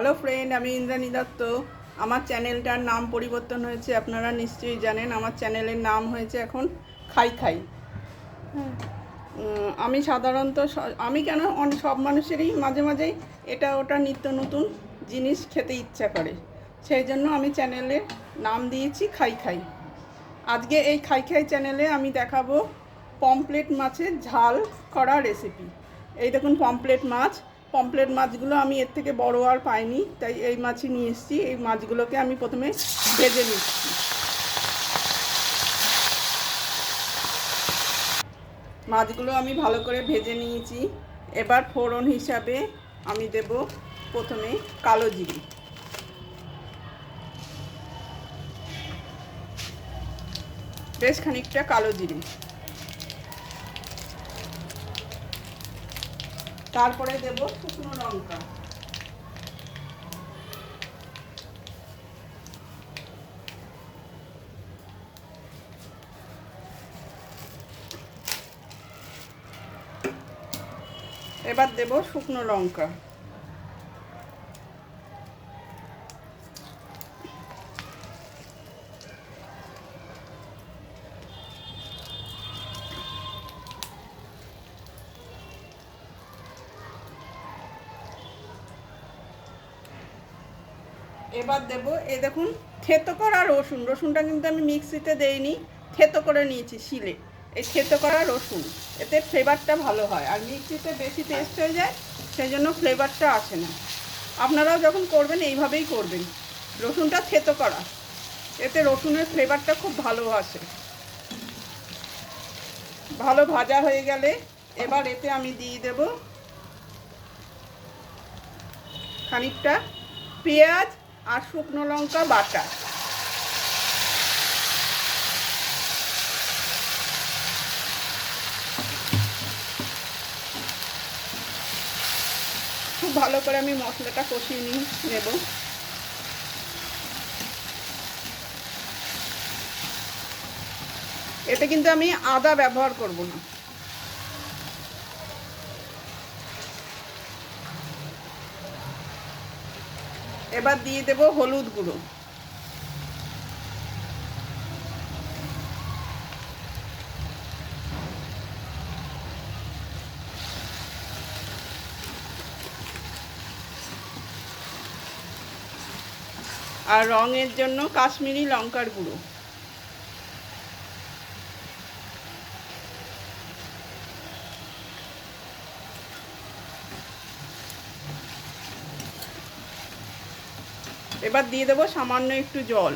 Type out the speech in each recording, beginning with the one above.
Hello friend, আমি ইন্দ্রাণী দত্ত। আমার চ্যানেলটার নাম পরিবর্তন হয়েছে, আপনারা নিশ্চয়ই জানেন। আমার চ্যানেলের নাম হয়েছে এখন খাই খাই। হ্যাঁ, আমি সাধারণত আমি কেন সব মানুষেরই মাঝে মাঝেই এটা ওটা নিত্য নতুন জিনিস খেতে ইচ্ছা করে, সেই জন্য আমি চ্যানেলের নাম দিয়েছি খাই খাই। আজকে এই খাই খাই চ্যানেলে আমি দেখাবো পমফ্রেট মাছের ঝাল করা রেসিপি। এই দেখুন পমফ্রেট মাছগুলো আমি এর থেকে বড় আর পাইনি, তাই এই মাছই নিয়ে এসেছি। এই মাছগুলোকে আমি প্রথমে ভেজে নিচ্ছি। মাছগুলো আমি ভালো করে ভেজে নিয়েছি। এবার ফোড়ন হিসাবে আমি দেব প্রথমে কালো জিরে, বেশ খানিকটা কালো জিরে। তারপরে দেব শুকনো লঙ্কা, এবার দেব শুকনো লঙ্কা, এবার দেব এই দেখুন থেতো করা রসুন। রসুনটা কিন্তু আমি মিক্সিতে দেইনি, থেতো করে নিয়েছি শিলে। এই থেতো করা রসুন, এতে ফ্লেভারটা ভালো হয়, আর মিক্সিতে বেশি টেস্ট হয়ে যায়, সেই জন্য ফ্লেভারটা আসে না। আপনারাও যখন করবেন এইভাবেই করবেন, রসুনটা থেতো করা, এতে রসুনের ফ্লেভারটা খুব ভালো আসে। ভালো ভাজা হয়ে গেলে এবার এতে আমি দিয়ে দেব খানিকটা পেঁয়াজ আর শুকনো লঙ্কা বাটা। খুব ভালো করে আমি মশলাটা কষিয়ে নেব। এতে কিন্তু আমি আদা ব্যবহার করব না। এবার দিয়ে দেব হলুদ গুঁড়ো, আর রঙের জন্য কাশ্মীরি লঙ্কার গুঁড়ো। এবার দিয়ে দেবো সামান্য একটু জল।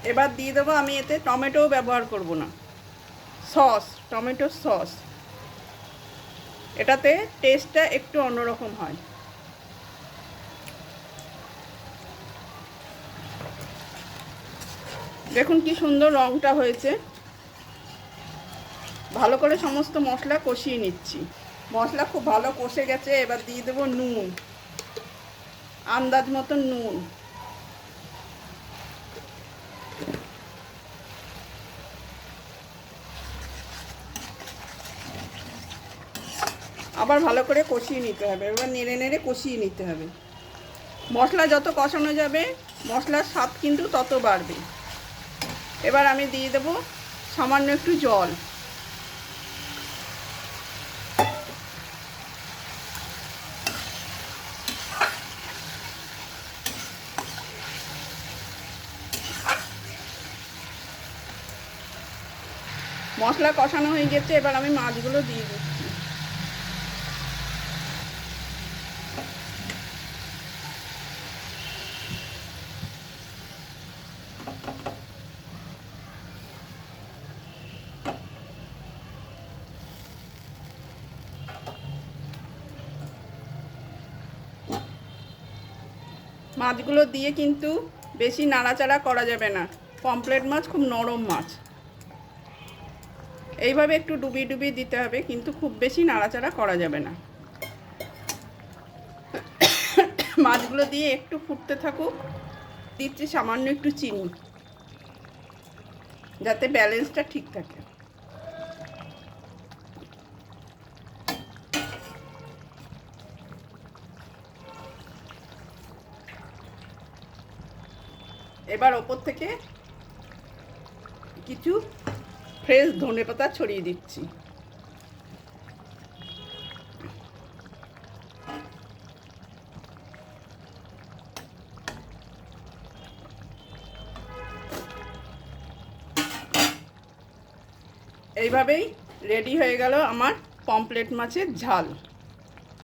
এবার দিয়ে দেবো, আমি এতে টমেটোও ব্যবহার করব না, সস, টমেটো সস। এটাতে টেস্টটা একটু অন্যরকম হয়। দেখুন কি সুন্দর রঙটা হয়েছে। ভালো করে সমস্ত মশলা কষিয়ে নিচ্ছি। মশলা খুব ভালো কষে গেছে। এবার দিয়ে দেবো নুন, আন্দাজ মতন নুন। আবার ভালো করে কষিয়ে নিতে হবে। এবার নেড়ে নেড়ে কষিয়ে নিতে হবে। মশলা যত কষানো যাবে মশলার স্বাদ কিন্তু তত বাড়বে। এবার আমি দিয়ে দেবো সামান্য একটু জল। মশলা কষানো হয়ে গেছে, এবার আমি মাছগুলো দিয়ে দিচ্ছি। মাছগুলো দিয়ে কিন্তু বেশি নাড়াচাড়া করা যাবে না, পমফ্রেট মাছ খুব নরম মাছ। এইভাবে একটু ডুবিয়ে ডুবিয়ে দিতে হবে, কিন্তু খুব বেশি নাড়াচাড়া করা যাবে না। মাছগুলো দিয়ে একটু ফুটতে থাকুক। দিচ্ছি সামান্য একটু চিনি, যাতে ব্যালেন্সটা ঠিক থাকে। এবার ওপর থেকে কিছু ফ্রেশ ধনেপাতা ছড়িয়ে দিচ্ছি। এইভাবেই রেডি হয়ে গেল আমার পমফ্রেট মাছের ঝাল।